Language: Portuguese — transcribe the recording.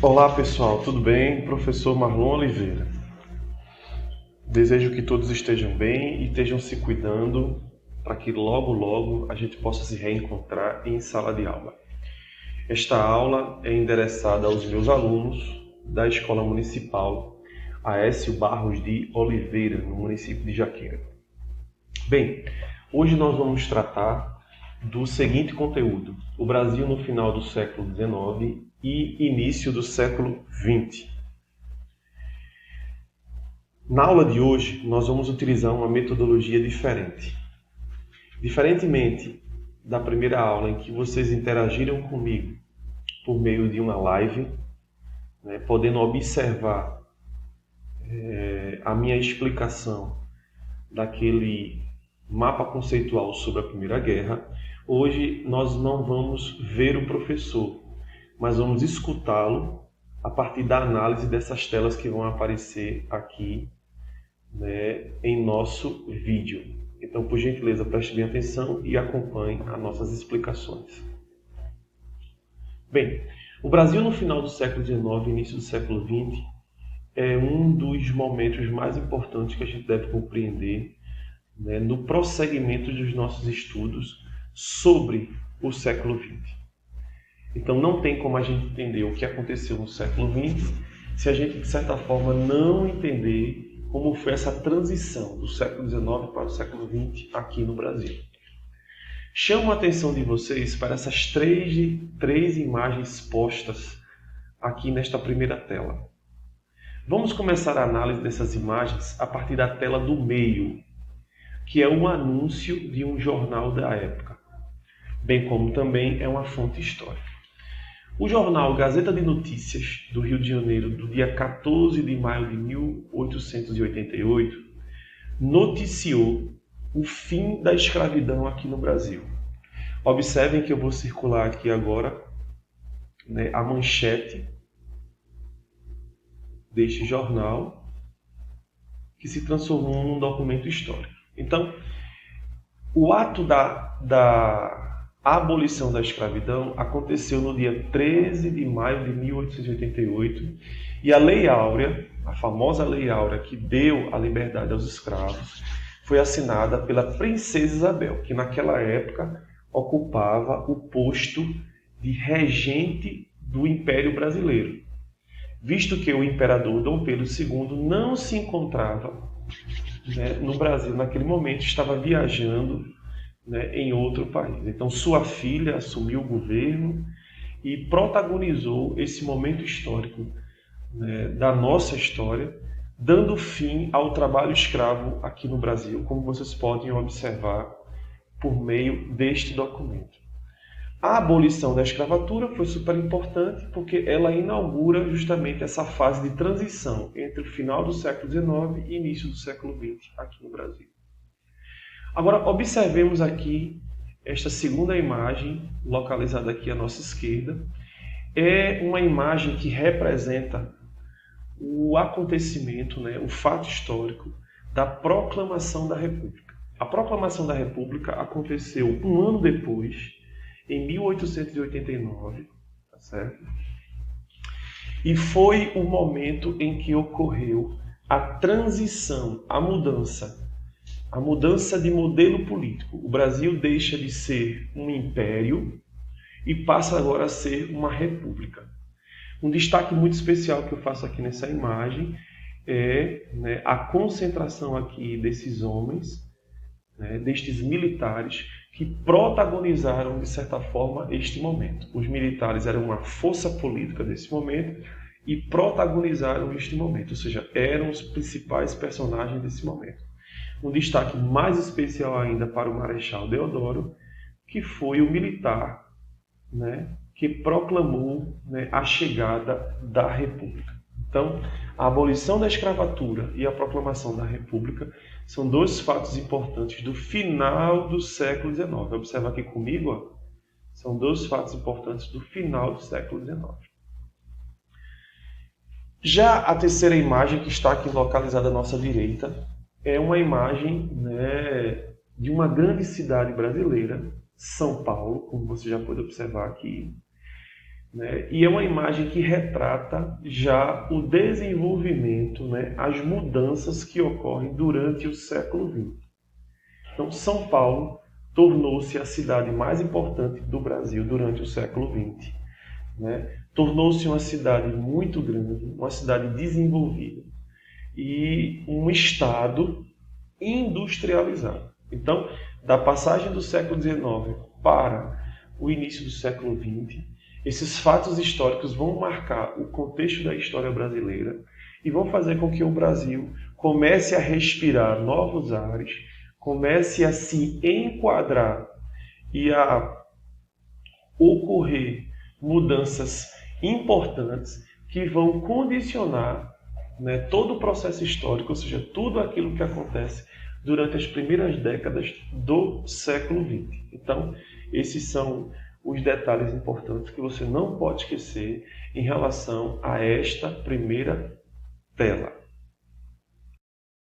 Olá pessoal, tudo bem? Professor Marlon Oliveira. Desejo que todos estejam bem e estejam se cuidando para que logo a gente possa se reencontrar em sala de aula. Esta aula é endereçada aos meus alunos da Escola Municipal Aécio Barros de Oliveira, no município de Jaqueira. Bem, hoje nós vamos tratar do seguinte conteúdo: o Brasil no final do século XIX e início do século XX. Na aula de hoje, nós vamos utilizar uma metodologia diferente. Diferentemente da primeira aula, em que vocês interagiram comigo por meio de uma live, podendo observar a minha explicação daquele mapa conceitual sobre a Primeira Guerra, hoje nós não vamos ver o professor, mas vamos escutá-lo a partir da análise dessas telas que vão aparecer aqui, em nosso vídeo. Então, por gentileza, preste bem atenção e acompanhe as nossas explicações. Bem, o Brasil no final do século XIX e início do século XX é um dos momentos mais importantes que a gente deve compreender no prosseguimento dos nossos estudos sobre o século XX. Então, não tem como a gente entender o que aconteceu no século XX se a gente, de certa forma, não entender como foi essa transição do século XIX para o século XX aqui no Brasil. Chamo a atenção de vocês para essas três imagens postas aqui nesta primeira tela. Vamos começar a análise dessas imagens a partir da tela do meio, que é um anúncio de um jornal da época, bem como também é uma fonte histórica. O jornal Gazeta de Notícias, do Rio de Janeiro, do dia 14 de maio de 1888, noticiou o fim da escravidão aqui no Brasil. Observem que eu vou circular aqui agora a manchete deste jornal, que se transformou num documento histórico. Então, o ato da abolição da escravidão aconteceu no dia 13 de maio de 1888 e a Lei Áurea, a famosa Lei Áurea que deu a liberdade aos escravos, foi assinada pela Princesa Isabel, que naquela época ocupava o posto de regente do Império Brasileiro, visto que o imperador Dom Pedro II não se encontrava no Brasil naquele momento, estava viajando em outro país. Então, sua filha assumiu o governo e protagonizou esse momento histórico da nossa história, dando fim ao trabalho escravo aqui no Brasil, como vocês podem observar por meio deste documento. A abolição da escravatura foi super importante porque ela inaugura justamente essa fase de transição entre o final do século XIX e início do século XX aqui no Brasil. Agora, observemos aqui esta segunda imagem, localizada aqui à nossa esquerda. É uma imagem que representa o acontecimento, o fato histórico da Proclamação da República. A Proclamação da República aconteceu um ano depois, em 1889, tá certo? E foi o momento em que ocorreu a transição, a mudança de modelo político. O Brasil deixa de ser um império e passa agora a ser uma república. Um destaque muito especial que eu faço aqui nessa imagem é a concentração aqui desses homens, destes militares que protagonizaram, de certa forma, este momento. Os militares eram uma força política desse momento e protagonizaram este momento, ou seja, eram os principais personagens desse momento. Um destaque mais especial ainda para o Marechal Deodoro, que foi o militar que proclamou a chegada da República. Então, a abolição da escravatura e a proclamação da República são dois fatos importantes do final do século XIX. Observa aqui comigo, são dois fatos importantes do final do século XIX. Já a terceira imagem, que está aqui localizada à nossa direita, é uma imagem de uma grande cidade brasileira, São Paulo, como você já pode observar aqui. né? E é uma imagem que retrata já o desenvolvimento, né? As mudanças que ocorrem durante o século XX. Então, São Paulo tornou-se a cidade mais importante do Brasil durante o século XX, né? Tornou-se uma cidade muito grande, uma cidade desenvolvida e um estado industrializado. Então, da passagem do século XIX para o início do século XX, esses fatos históricos vão marcar o contexto da história brasileira e vão fazer com que o Brasil comece a respirar novos ares, comece a se enquadrar e a ocorrer mudanças importantes que vão condicionar, né, todo o processo histórico, ou seja, tudo aquilo que acontece durante as primeiras décadas do século XX. Então, esses são os detalhes importantes que você não pode esquecer em relação a esta primeira tela.